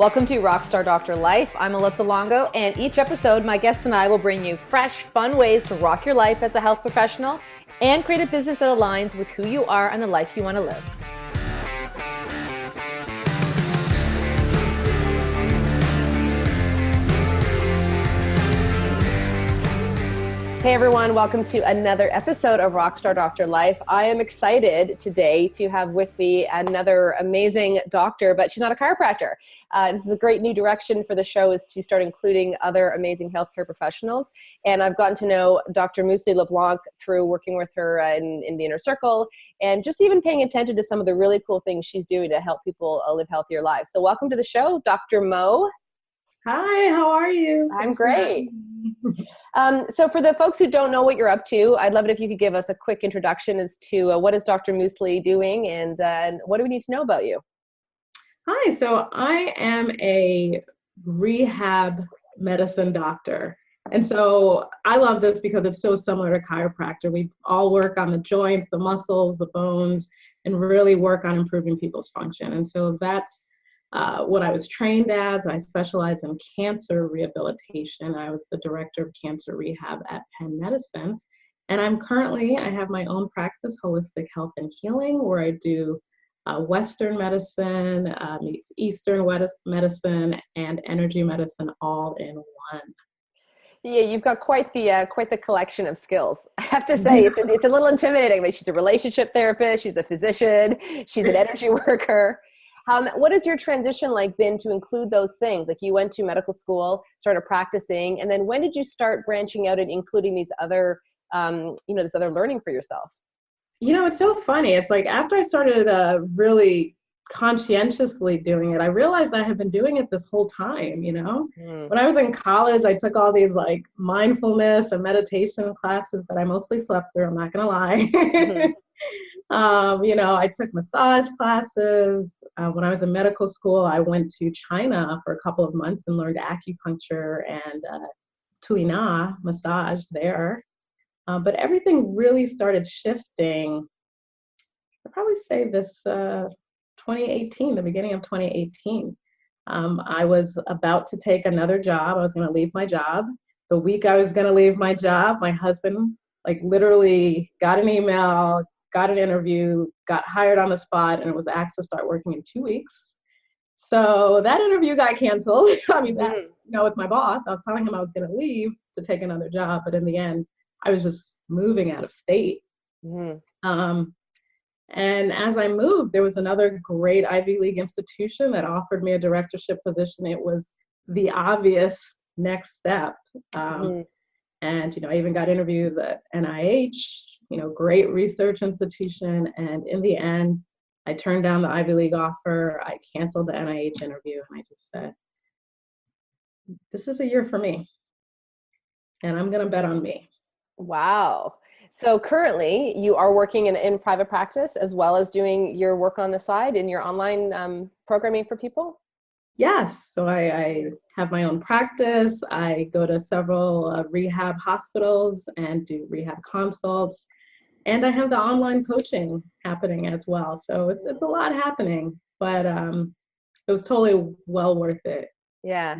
Welcome to Rockstar Doctor Life. I'm Alyssa Longo, and each episode, my guests and I will bring you fresh, fun ways to rock your life as a health professional and create a business that aligns with who you are and the life you want to live. Hey everyone, welcome to another episode of Rockstar Doctor Life. I am excited today to have with me another amazing doctor, but she's not a chiropractor. This is a great new direction for the show, is to start including other amazing healthcare professionals. And I've gotten to know Dr Mously LeBlanc through working with her in the inner circle, and just even paying attention to some of the really cool things she's doing to help people live healthier lives. So welcome to the show, Dr. Mo. Hi, how are you? I'm great. So for the folks who don't know what you're up to, I'd love it if you could give us a quick introduction as to what is Dr. Mously doing, and what do we need to know about you? Hi, so I am a rehab medicine doctor. And so I love this because it's so similar to chiropractor. We all work on the joints, the muscles, the bones, and really work on improving people's function. And so that's what I was trained as. I specialize in cancer rehabilitation. I was the director of cancer rehab at Penn Medicine. And I have my own practice, Holistic Health and Healing, where I do Western medicine, meets Eastern medicine, and energy medicine all in one. Yeah, you've got quite the collection of skills. I have to say, it's a little intimidating, but she's a relationship therapist, she's a physician, she's an energy worker. What has your transition been to include those things? Like, you went to medical school, started practicing, and then when did you start branching out and including these other, this other learning for yourself? You know, it's so funny. It's like after I started really conscientiously doing it, I realized I had been doing it this whole time, When I was in college, I took all these mindfulness and meditation classes that I mostly slept through, I'm not going to lie. Mm-hmm. I took massage classes. When I was in medical school, I went to China for a couple of months and learned acupuncture and Tui Na massage there. But everything really started shifting, I'd probably say this 2018, the beginning of 2018. I was about to take another job. I was going to leave my job. The week I was going to leave my job, my husband literally got an email, got an interview, got hired on the spot, and was asked to start working in 2 weeks. So that interview got canceled. With my boss, I was telling him I was going to leave to take another job, but in the end, I was just moving out of state. Mm-hmm. And as I moved, there was another great Ivy League institution that offered me a directorship position. It was the obvious next step. Mm-hmm. And, I even got interviews at NIH, great research institution. And in the end, I turned down the Ivy League offer. I canceled the NIH interview. And I just said, this is a year for me. And I'm going to bet on me. Wow. So currently you are working in private practice as well as doing your work on the side in your online programming for people? Yes. So I have my own practice. I go to several rehab hospitals and do rehab consults. And I have the online coaching happening as well. So it's a lot happening, but it was totally well worth it. Yeah.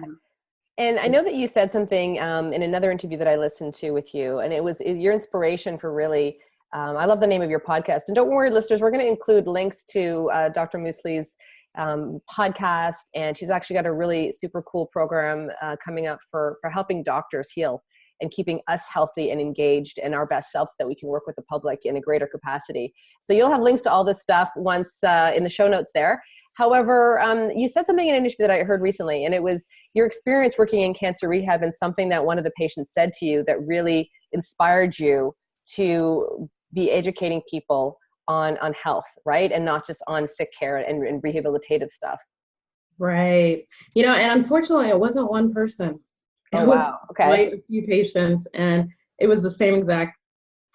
And I know that you said something in another interview that I listened to with you, and it was your inspiration for really, I love the name of your podcast. And don't worry, listeners, we're going to include links to Dr. Mously's podcast, and she's actually got a really super cool program coming up for helping doctors heal and keeping us healthy and engaged and our best selves, so that we can work with the public in a greater capacity. So you'll have links to all this stuff once in the show notes there. However, you said something in an interview that I heard recently, and it was your experience working in cancer rehab and something that one of the patients said to you that really inspired you to be educating people on health, right? And not just on sick care and rehabilitative stuff. Right. And unfortunately, it wasn't one person. It was quite a few patients, and it was the same exact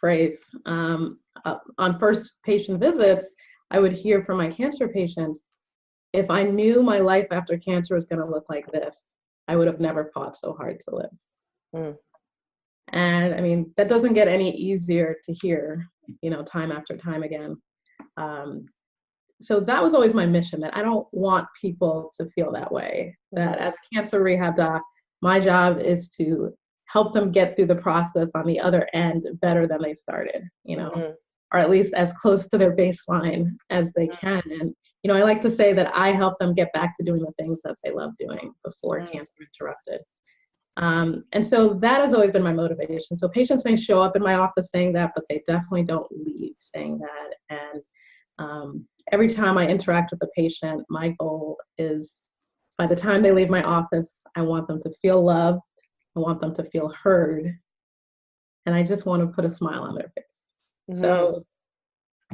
phrase. On first patient visits, I would hear from my cancer patients, if I knew my life after cancer was going to look like this, I would have never fought so hard to live. Mm. And I mean, that doesn't get any easier to hear, time after time again. so that was always my mission, that I don't want people to feel that way, that as a cancer rehab doc, my job is to help them get through the process on the other end better than they started, or at least as close to their baseline as they can. And, I like to say that I help them get back to doing the things that they love doing before cancer interrupted. And so that has always been my motivation. So patients may show up in my office saying that, but they definitely don't leave saying that. And every time I interact with a patient, my goal is, by the time they leave my office, I want them to feel loved. I want them to feel heard. And I just want to put a smile on their face. So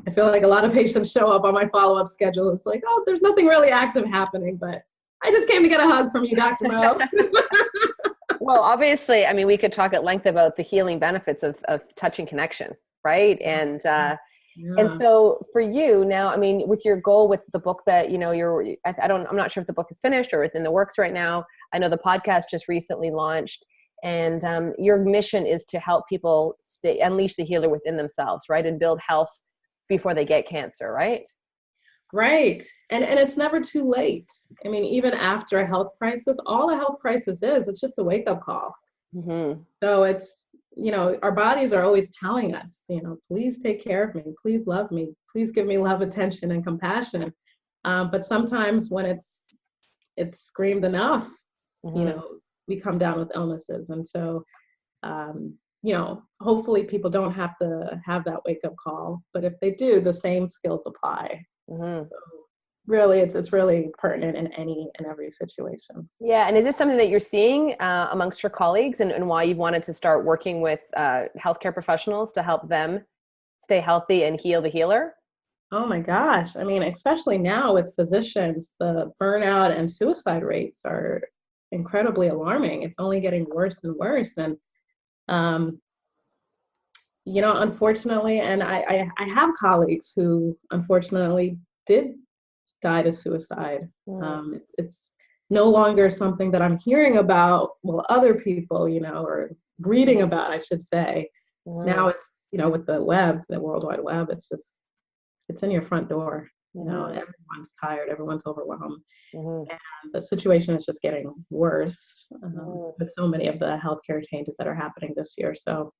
I feel like a lot of patients show up on my follow-up schedule. It's like, oh, there's nothing really active happening, but I just came to get a hug from you, Dr. Mo. Well, obviously, I mean, we could talk at length about the healing benefits of touch and connection, right? And and so for you now, I mean, with your goal with the book that, I'm not sure if the book is finished or it's in the works right now. I know the podcast just recently launched, and your mission is to help people unleash the healer within themselves, right? And build health before they get cancer, right? Right. And it's never too late. I mean, even after a health crisis, all a health crisis is, it's just a wake-up call. So it's, our bodies are always telling us, please take care of me, please love me, please give me love, attention, and compassion. But sometimes when it's screamed enough, we come down with illnesses. And so, hopefully people don't have to have that wake-up call, but if they do, the same skills apply. So really, it's really pertinent in any and every situation. Yeah. And is this something that you're seeing amongst your colleagues, and why you've wanted to start working with healthcare professionals to help them stay healthy and heal the healer? Oh my gosh. I mean, especially now with physicians, the burnout and suicide rates are incredibly alarming. It's only getting worse and worse. And, unfortunately, and I have colleagues who unfortunately did die to suicide. It's no longer something that I'm hearing about, other people, or reading about, I should say. Now it's, with the web, the World Wide Web, it's in your front door. Everyone's tired, everyone's overwhelmed. And the situation is just getting worse with so many of the healthcare changes that are happening this year. So,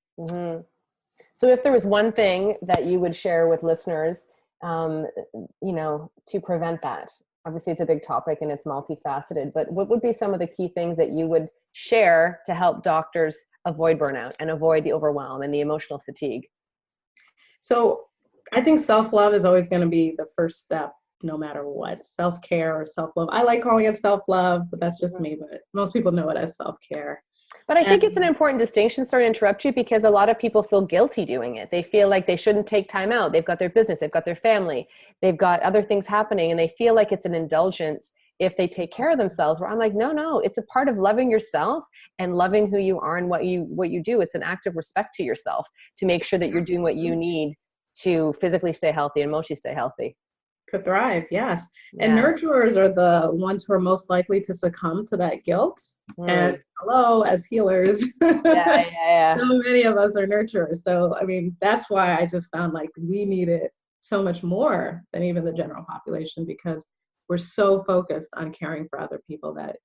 so if there was one thing that you would share with listeners, to prevent that, obviously it's a big topic and it's multifaceted, but what would be some of the key things that you would share to help doctors avoid burnout and avoid the overwhelm and the emotional fatigue? So I think self-love is always going to be the first step, no matter what. Self-care or self-love. I like calling it self-love, but that's just me. But most people know it as self-care. But I think it's an important distinction, sorry to interrupt you, because a lot of people feel guilty doing it. They feel like they shouldn't take time out. They've got their business, they've got their family, they've got other things happening, and they feel like it's an indulgence if they take care of themselves, where I'm like, no, it's a part of loving yourself and loving who you are and what you do. It's an act of respect to yourself to make sure that you're doing what you need to physically stay healthy and emotionally stay healthy. To thrive, yes. Yeah. And nurturers are the ones who are most likely to succumb to that guilt. And hello, as healers, so many of us are nurturers. So, I mean, that's why I just found like we need it so much more than even the general population, because we're so focused on caring for other people that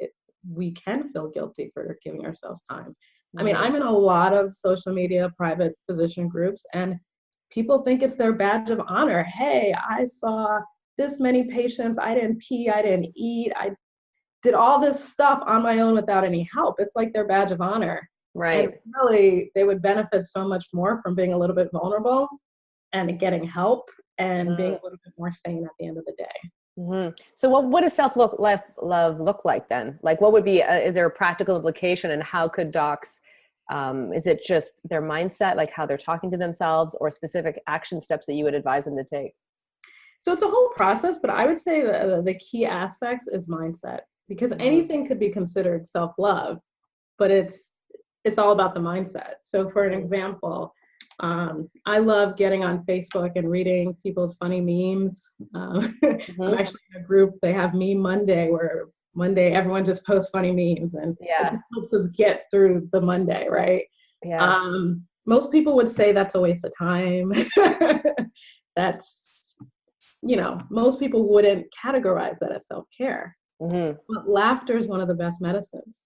we can feel guilty for giving ourselves time. I mean, I'm in a lot of social media, private physician groups, and people think it's their badge of honor. Hey, I saw this many patients. I didn't pee, I didn't eat. I did all this stuff on my own without any help. It's like their badge of honor. Right. And really, they would benefit so much more from being a little bit vulnerable and getting help and being a little bit more sane at the end of the day. So what does self-love look like then? Like what would be, is there a practical implication, and how could docs, is it just their mindset, like how they're talking to themselves, or specific action steps that you would advise them to take? So it's a whole process, but I would say the key aspects is mindset, because anything could be considered self-love, but it's all about the mindset. So for an example, I love getting on Facebook and reading people's funny memes. I'm actually in a group, they have Meme Monday, where Monday everyone just posts funny memes, and it just helps us get through the Monday, right? Most people would say that's a waste of time. most people wouldn't categorize that as self-care. Mm-hmm. But laughter is one of the best medicines.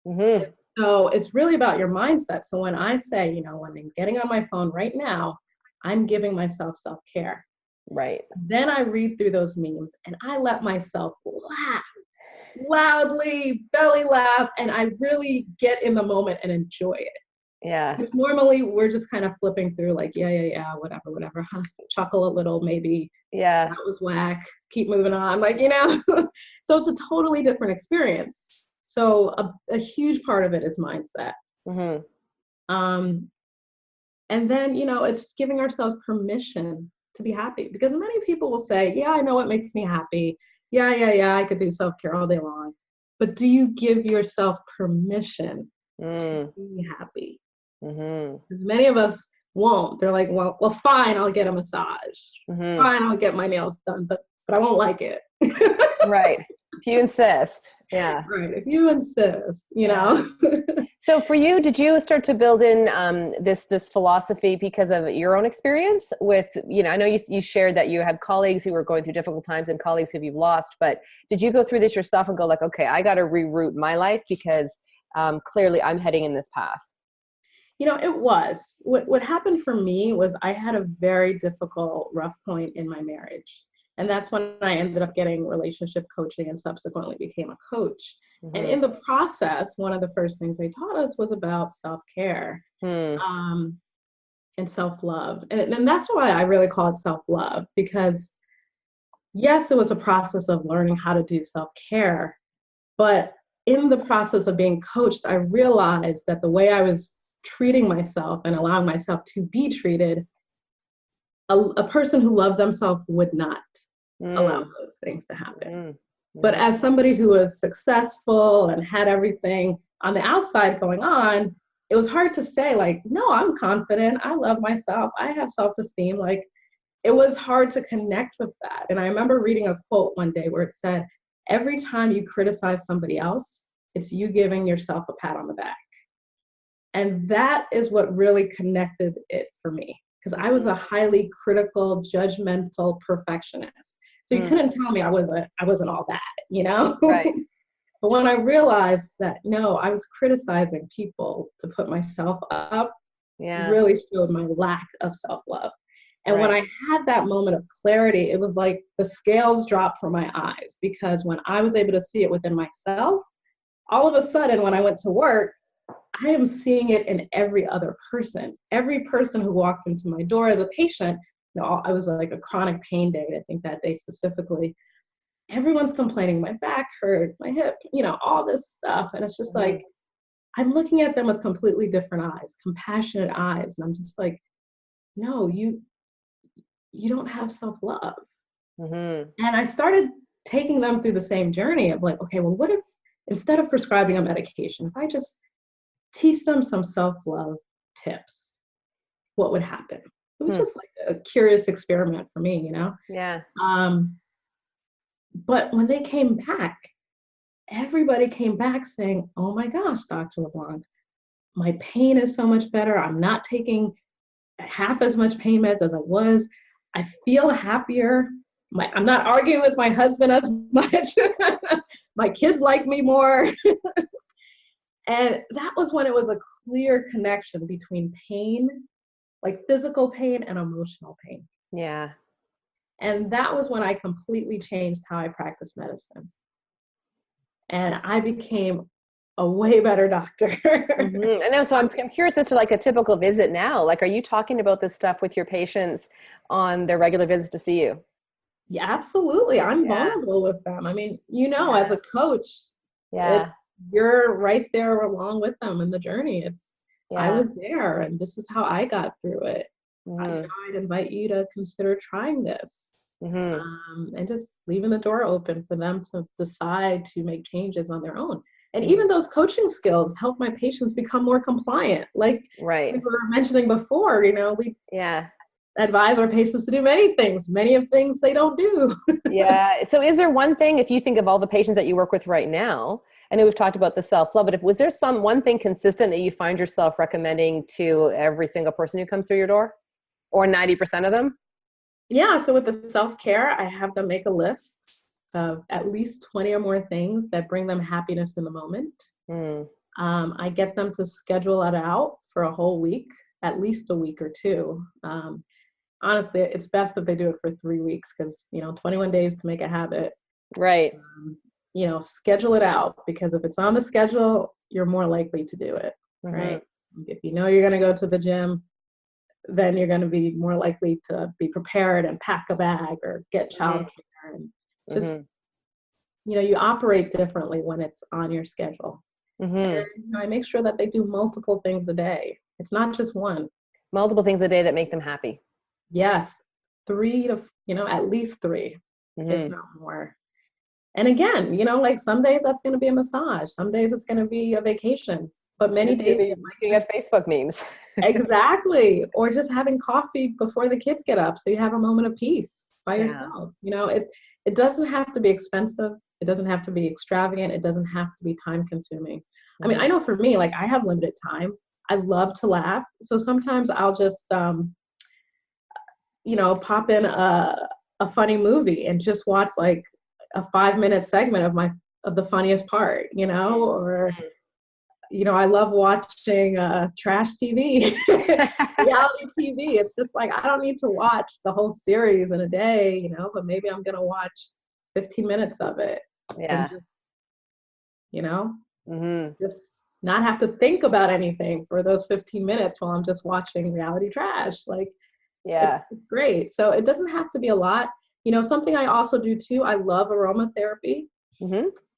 Mm-hmm. So it's really about your mindset. So when I say, when I'm getting on my phone right now, I'm giving myself self-care. Right. Then I read through those memes and I let myself laugh loudly, belly laugh, and I really get in the moment and enjoy it. Yeah. Because normally we're just kind of flipping through like, yeah, whatever, chuckle a little, maybe. Yeah. That was whack. Keep moving on. Like, so it's a totally different experience. So a huge part of it is mindset. Mm-hmm. And then, it's giving ourselves permission to be happy, because many people will say, yeah, I know what makes me happy. Yeah, I could do self-care all day long. But do you give yourself permission to be happy? Mm-hmm. Because many of us won't. They're like, well, fine, I'll get a massage. Mm-hmm. Fine, I'll get my nails done, but I won't like it. Right. If you insist. Yeah. Right. If you insist, So for you, did you start to build in this philosophy because of your own experience with, I know you shared that you had colleagues who were going through difficult times and colleagues who you've lost, but did you go through this yourself and go like, okay, I got to reroute my life because clearly I'm heading in this path? It was. What happened for me was I had a very difficult, rough point in my marriage. And that's when I ended up getting relationship coaching and subsequently became a coach. Mm-hmm. And in the process, one of the first things they taught us was about self-care and self-love. And that's why I really call it self-love, because yes, it was a process of learning how to do self-care. But in the process of being coached, I realized that the way I was treating myself and allowing myself to be treated, a person who loved themselves would not allow those things to happen. But as somebody who was successful and had everything on the outside going on, it was hard to say like, no, I'm confident. I love myself. I have self-esteem. Like, it was hard to connect with that. And I remember reading a quote one day where it said, every time you criticize somebody else, it's you giving yourself a pat on the back. And that is what really connected it for me, because I was a highly critical, judgmental perfectionist. So you couldn't tell me I wasn't all that, Right. But when I realized that, no, I was criticizing people to put myself up, really showed my lack of self-love. And when I had that moment of clarity, it was like the scales dropped from my eyes, because when I was able to see it within myself, all of a sudden, when I went to work, I am seeing it in every other person. Every person who walked into my door as a patient, I was like a chronic pain day, I think that day specifically. Everyone's complaining, my back hurts, my hip, all this stuff. And it's just like, I'm looking at them with completely different eyes, compassionate eyes. And I'm just like, no, you don't have self-love. And I started taking them through the same journey of like, okay, well, what if instead of prescribing a medication, if I just teach them some self-love tips, what would happen? It was just like a curious experiment for me, Yeah. But when they came back, everybody came back saying, oh my gosh, Dr. LeBlanc, my pain is so much better. I'm not taking half as much pain meds as I was. I feel happier. I'm not arguing with my husband as much. My kids like me more. And that was when it was a clear connection between pain, like physical pain and emotional pain. Yeah. And that was when I completely changed how I practice medicine. And I became a way better doctor. I know. So I'm curious as to like a typical visit now. Like, are you talking about this stuff with your patients on their regular visits to see you? Yeah, absolutely. I'm vulnerable with them. I mean, as a coach, you're right there along with them in the journey. I was there and this is how I got through it. I'd invite you to consider trying this. And just leaving the door open for them to decide to make changes on their own. And even those coaching skills help my patients become more compliant. Like we were mentioning before, we advise our patients to do many of things they don't do. So is there one thing, if you think of all the patients that you work with right now, I know we've talked about the self-love, but was there one thing consistent that you find yourself recommending to every single person who comes through your door, or 90% of them? Yeah, so with the self-care, I have them make a list of at least 20 or more things that bring them happiness in the moment. Mm. I get them to schedule it out for a whole week, at least a week or two. Honestly, it's best if they do it for 3 weeks because, 21 days to make a habit. Right. Schedule it out, because if it's on the schedule, you're more likely to do it, Mm-hmm. right? If you know you're going to go to the gym, then you're going to be more likely to be prepared and pack a bag or get childcare. And just, you operate differently when it's on your schedule. And I make sure that they do multiple things a day. It's not just one. Multiple things a day that make them happy. Yes. 3 to, at least 3, if not more. And again, like some days that's going to be a massage. Some days it's going to be a vacation. But many days it might be at Facebook memes. Exactly. Or just having coffee before the kids get up so you have a moment of peace by yourself. It doesn't have to be expensive. It doesn't have to be extravagant. It doesn't have to be time consuming. I mean, I know for me, like I have limited time. I love to laugh. So sometimes I'll just, pop in a funny movie and just watch like a 5-minute segment of the funniest part, or, I love watching trash TV, reality TV. It's just like, I don't need to watch the whole series in a day, but maybe I'm going to watch 15 minutes of it. Yeah. And just not have to think about anything for those 15 minutes while I'm just watching reality trash. Like, it's great. So it doesn't have to be a lot. Something I also do too, I love aromatherapy.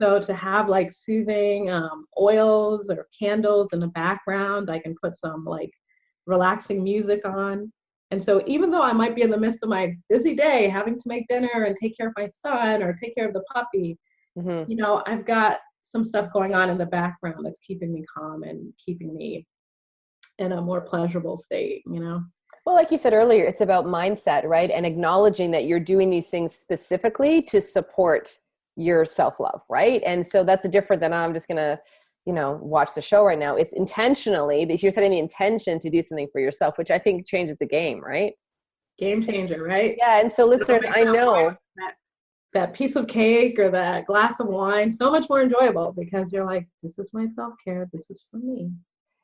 So to have like soothing oils or candles in the background, I can put some like relaxing music on. And so even though I might be in the midst of my busy day, having to make dinner and take care of my son or take care of the puppy, I've got some stuff going on in the background that's keeping me calm and keeping me in a more pleasurable state, Well, like you said earlier, it's about mindset, right? And acknowledging that you're doing these things specifically to support your self-love, right? And so that's different than I'm just going to, watch the show right now. It's intentionally that you're setting the intention to do something for yourself, which I think changes the game, right? Game changer, right? Yeah. And so listeners, I know that piece of cake or that glass of wine, so much more enjoyable because you're like, this is my self-care. This is for me.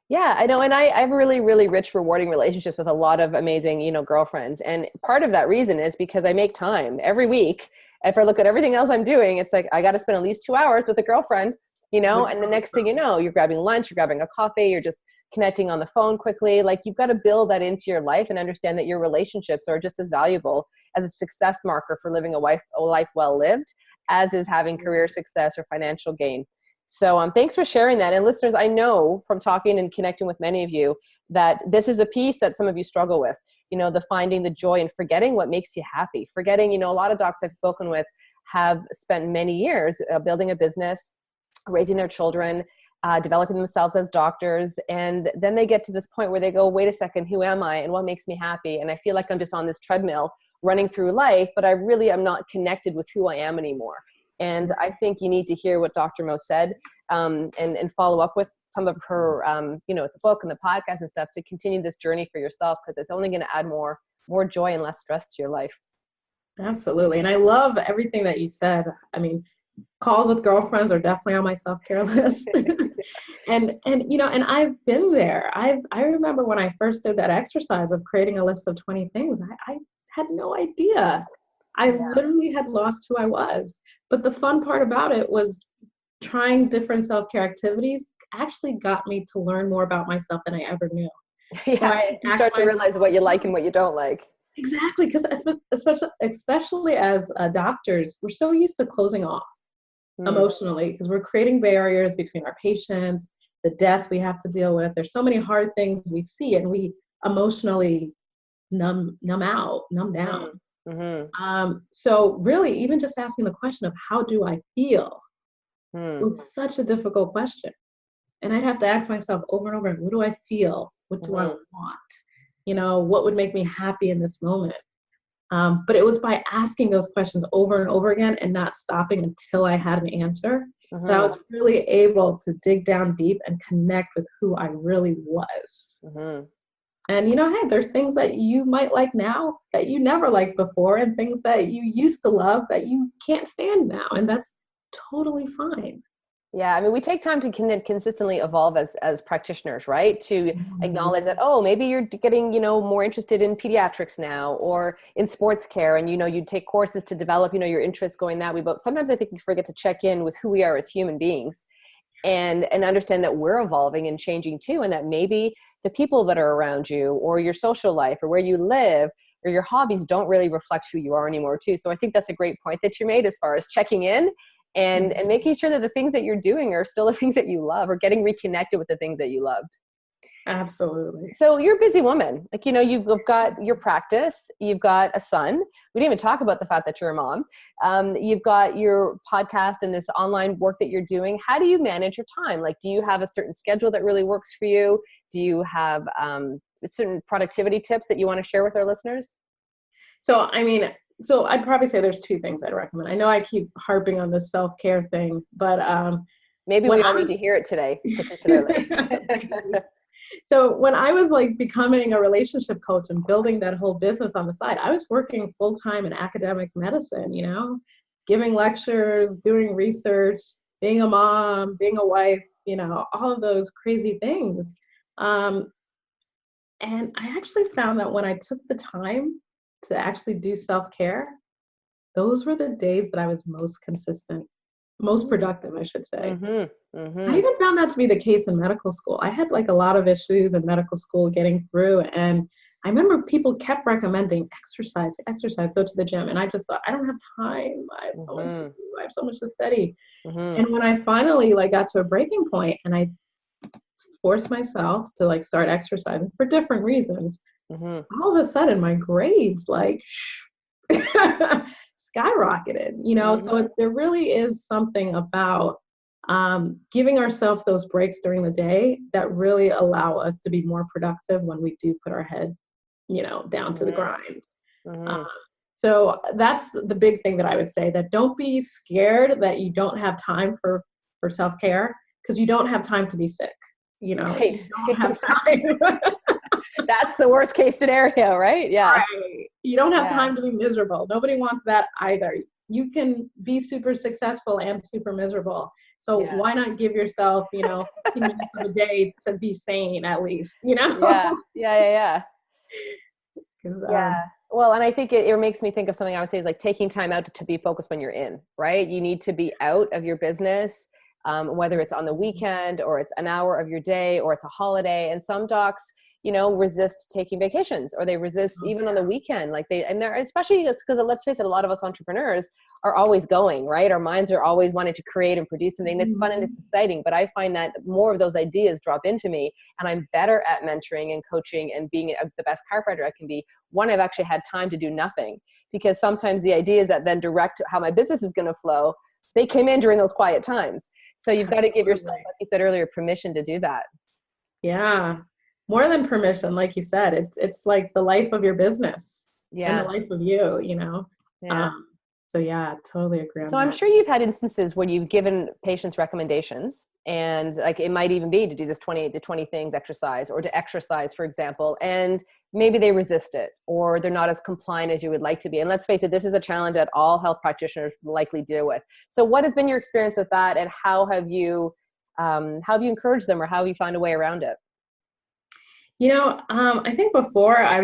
Yeah, I know. And I have really, really rich, rewarding relationships with a lot of amazing, girlfriends. And part of that reason is because I make time every week. If I look at everything else I'm doing, it's like, I got to spend at least 2 hours with a girlfriend, and the next thing you know, you're grabbing lunch, you're grabbing a coffee, you're just connecting on the phone quickly. Like, you've got to build that into your life and understand that your relationships are just as valuable as a success marker for living a life well lived, as is having career success or financial gain. So thanks for sharing that. And listeners, I know from talking and connecting with many of you that this is a piece that some of you struggle with, the finding the joy and forgetting what makes you happy. Forgetting, a lot of docs I've spoken with have spent many years building a business, raising their children, developing themselves as doctors. And then they get to this point where they go, wait a second, who am I and what makes me happy? And I feel like I'm just on this treadmill running through life, but I really am not connected with who I am anymore. And I think you need to hear what Dr. Mo said and follow up with some of her, the book and the podcast and stuff to continue this journey for yourself, because it's only going to add more joy and less stress to your life. Absolutely. And I love everything that you said. I mean, calls with girlfriends are definitely on my self-care list. and I've been there. I remember when I first did that exercise of creating a list of 20 things, I had no idea. I literally had lost who I was. But the fun part about it was trying different self-care activities actually got me to learn more about myself than I ever knew. Yeah, you start to realize what you like and what you don't like. Exactly, because especially as doctors, we're so used to closing off emotionally because we're creating barriers between our patients, the death we have to deal with. There's so many hard things we see, and we emotionally numb down. So really, even just asking the question of how do I feel was such a difficult question. And I'd have to ask myself over and over, what do I feel? What do I want? What would make me happy in this moment? But it was by asking those questions over and over again and not stopping until I had an answer that I was really able to dig down deep and connect with who I really was. And, hey, there's things that you might like now that you never liked before, and things that you used to love that you can't stand now. And that's totally fine. Yeah, I mean, we take time to consistently evolve as practitioners, right? To acknowledge that, oh, maybe you're getting, more interested in pediatrics now or in sports care, and you take courses to develop, your interests going that way. But sometimes I think we forget to check in with who we are as human beings, and understand that we're evolving and changing too, and that maybe the people that are around you or your social life or where you live or your hobbies don't really reflect who you are anymore too. So I think that's a great point that you made as far as checking in and making sure that the things that you're doing are still the things that you love, or getting reconnected with the things that you loved. Absolutely. So you're a busy woman. Like, you've got your practice, you've got a son. We didn't even talk about the fact that you're a mom. You've got your podcast and this online work that you're doing. How do you manage your time? Like, do you have a certain schedule that really works for you? Do you have certain productivity tips that you want to share with our listeners? So I'd probably say there's two things I'd recommend. I know I keep harping on this self-care thing, but maybe we all need to hear it today, particularly. So when I was like becoming a relationship coach and building that whole business on the side, I was working full-time in academic medicine, giving lectures, doing research, being a mom, being a wife, all of those crazy things. And I actually found that when I took the time to actually do self-care, those were the days that I was most consistent, most productive, I should say. I even found that to be the case in medical school. I had like a lot of issues in medical school getting through, and I remember people kept recommending exercise, go to the gym, and I just thought, I don't have time. I have so much to do. I have so much to study. And when I finally got to a breaking point and I forced myself to start exercising for different reasons, all of a sudden my grades skyrocketed, so there really is something about giving ourselves those breaks during the day that really allow us to be more productive when we do put our head, down to the grind. So that's the big thing that I would say, that don't be scared that you don't have time for self-care, because you don't have time to be sick, Right. You don't have time. That's the worst case scenario, right? Yeah. Right. You don't have time to be miserable. Nobody wants that either. You can be super successful and super miserable. So why not give yourself, 15 minutes of a day to be sane at least, Yeah. Yeah. Yeah. Well, and I think it makes me think of something I would say is like taking time out to be focused when you're in, right? You need to be out of your business, whether it's on the weekend or it's an hour of your day or it's a holiday. And some docs, resist taking vacations, or they resist even on the weekend. And they're, especially because let's face it, a lot of us entrepreneurs are always going, right? Our minds are always wanting to create and produce something. It's fun and it's exciting, but I find that more of those ideas drop into me, and I'm better at mentoring and coaching and being the best chiropractor I can be when I've actually had time to do nothing. Because sometimes the ideas that then direct how my business is going to flow, they came in during those quiet times. So you've got to give yourself, like you said earlier, permission to do that. Yeah. More than permission, like you said, it's like the life of your business and the life of you, Yeah. So yeah, totally agree on So that. I'm sure you've had instances where you've given patients recommendations, and it might even be to do this 28 to 20 things exercise, or to exercise, for example, and maybe they resist it, or they're not as compliant as you would like to be. And let's face it, this is a challenge that all health practitioners likely deal with. So what has been your experience with that, and how have you encouraged them, or how have you found a way around it? I think before I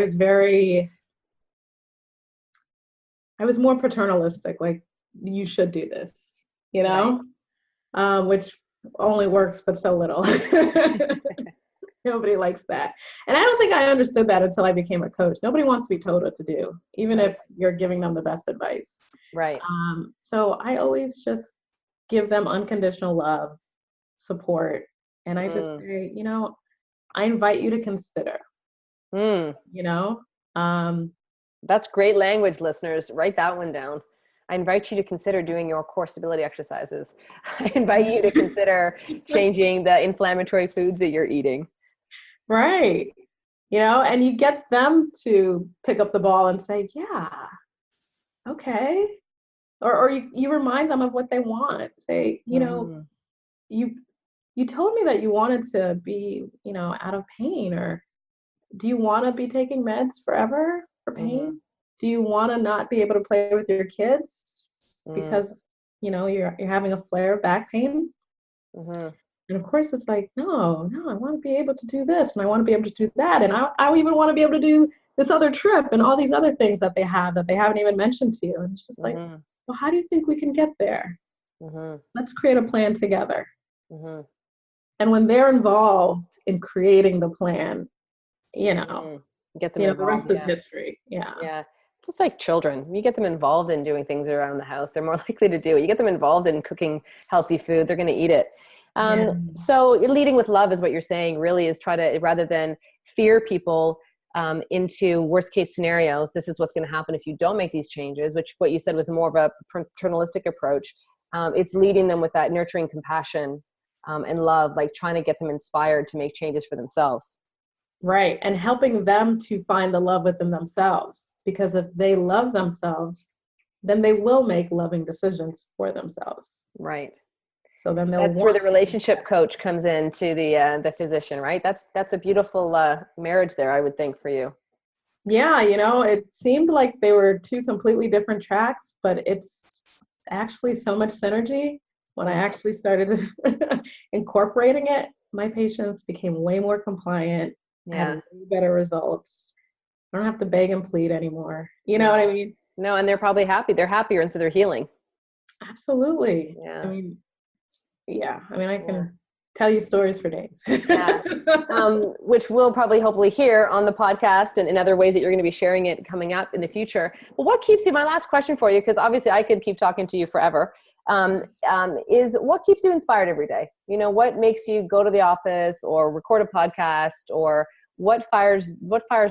was more paternalistic, like, you should do this, Right. Which only works, but so little. Nobody likes that. And I don't think I understood that until I became a coach. Nobody wants to be told what to do, even if you're giving them the best advice. Right. So I always just give them unconditional love, support. And I just say, I invite you to consider, That's great language, listeners. Write that one down. I invite you to consider doing your core stability exercises. I invite you to consider changing the inflammatory foods that you're eating. Right. And you get them to pick up the ball and say, yeah, okay. Or you remind them of what they want. Say, you told me that you wanted to be, out of pain, or do you want to be taking meds forever for pain? Do you want to not be able to play with your kids because, you're having a flare of back pain? And of course it's like, no, I want to be able to do this and I want to be able to do that. And I even want to be able to do this other trip and all these other things that they haven't even mentioned to you. And it's just like, well, how do you think we can get there? Let's create a plan together. And when they're involved in creating the plan, get them the involved, rest is history. Yeah. Just like children, you get them involved in doing things around the house, they're more likely to do it. You get them involved in cooking healthy food, they're going to eat it. So leading with love is what you're saying, really, is try to, rather than fear people into worst case scenarios, this is what's going to happen if you don't make these changes, which what you said was more of a paternalistic approach. It's leading them with that nurturing compassion and love, like trying to get them inspired to make changes for themselves. Right. And helping them to find the love within themselves, because if they love themselves, then they will make loving decisions for themselves. Right. So then that's where the relationship coach comes into the physician, right? That's a beautiful marriage there, I would think, for you. Yeah, it seemed like they were two completely different tracks, but it's actually so much synergy. When I actually started incorporating it, my patients became way more compliant, had way better results. I don't have to beg and plead anymore. You know what I mean? No, and they're probably happy. They're happier, and so they're healing. Absolutely. Yeah. I can tell you stories for days. Which we'll probably hopefully hear on the podcast and in other ways that you're going to be sharing it coming up in the future. But what keeps you, my last question for you, because obviously I could keep talking to you forever, is what keeps you inspired every day? What makes you go to the office or record a podcast, or what fires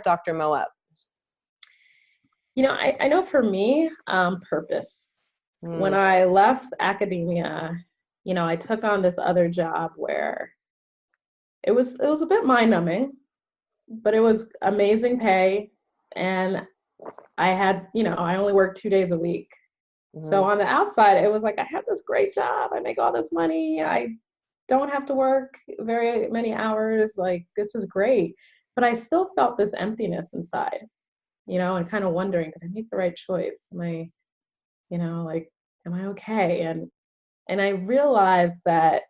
Dr. Mo up? I know for me, purpose. When I left academia, I took on this other job where it was a bit mind-numbing, but it was amazing pay. And I had, I only worked 2 days a week. So on the outside, it was like, I have this great job. I make all this money. I don't have to work very many hours. Like, this is great. But I still felt this emptiness inside, and kind of wondering, did I make the right choice? Am I, am I okay? And I realized that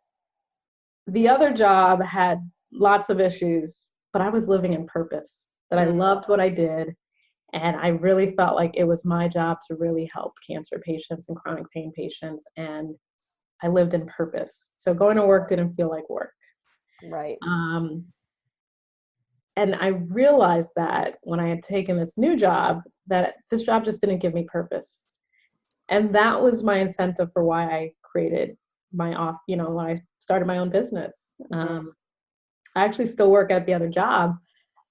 the other job had lots of issues, but I was living in purpose, that I loved what I did. And I really felt like it was my job to really help cancer patients and chronic pain patients. And I lived in purpose. So going to work didn't feel like work. Right. And I realized that when I had taken this new job, that this job just didn't give me purpose. And that was my incentive for why I created when I started my own business. I actually still work at the other job.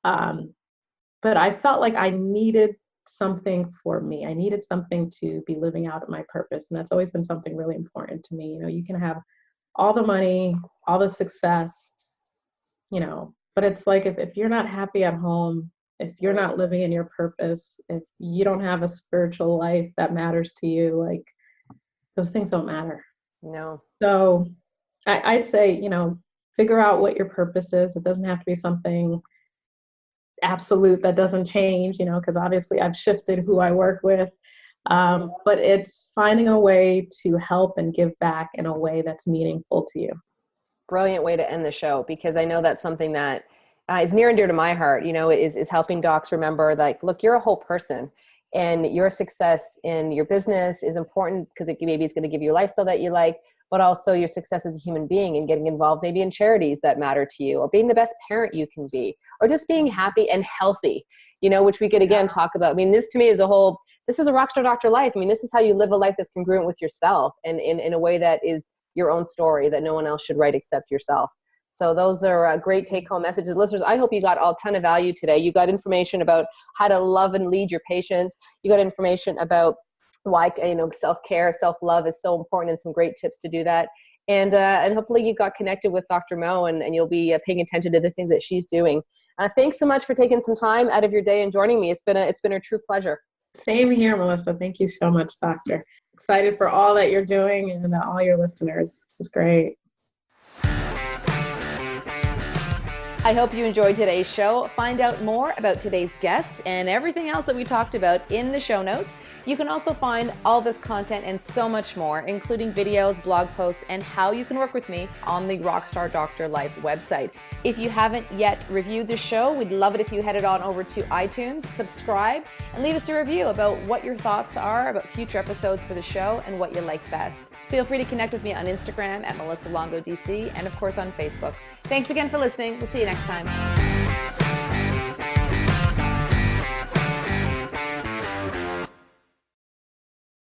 But I felt like I needed something for me. I needed something to be living out of my purpose. And that's always been something really important to me. You can have all the money, all the success, but it's like, if you're not happy at home, if you're not living in your purpose, if you don't have a spiritual life that matters to you, like, those things don't matter. No. So I'd say, figure out what your purpose is. It doesn't have to be something absolute that doesn't change, because obviously I've shifted who I work with. But it's finding a way to help and give back in a way that's meaningful to you. Brilliant way to end the show, because I know that's something that is near and dear to my heart, is helping docs remember, like, look, you're a whole person, and your success in your business is important because maybe it's going to give you a lifestyle that you like, but also your success as a human being and getting involved maybe in charities that matter to you, or being the best parent you can be, or just being happy and healthy, which we could again talk about. This to me is this is a rockstar doctor life. This is how you live a life that's congruent with yourself, and in a way that is your own story that no one else should write except yourself. So those are great take-home messages. Listeners, I hope you got a ton of value today. You got information about how to love and lead your patients. You got information about why self-care, self-love is so important, and some great tips to do that. And hopefully you got connected with Dr. Mo, and you'll be paying attention to the things that she's doing. Thanks so much for taking some time out of your day and joining me. It's been a true pleasure. Same here, Melissa. Thank you so much, Doctor. Excited for all that you're doing and all your listeners. It's great. I hope you enjoyed today's show. Find out more about today's guests and everything else that we talked about in the show notes. You can also find all this content and so much more, including videos, blog posts, and how you can work with me on the Rockstar Doctor Life website. If you haven't yet reviewed the show, we'd love it if you headed on over to iTunes, subscribe, and leave us a review about what your thoughts are about future episodes for the show and what you like best. Feel free to connect with me on Instagram at Melissa Longo DC and of course on Facebook. Thanks again for listening. We'll see you next time.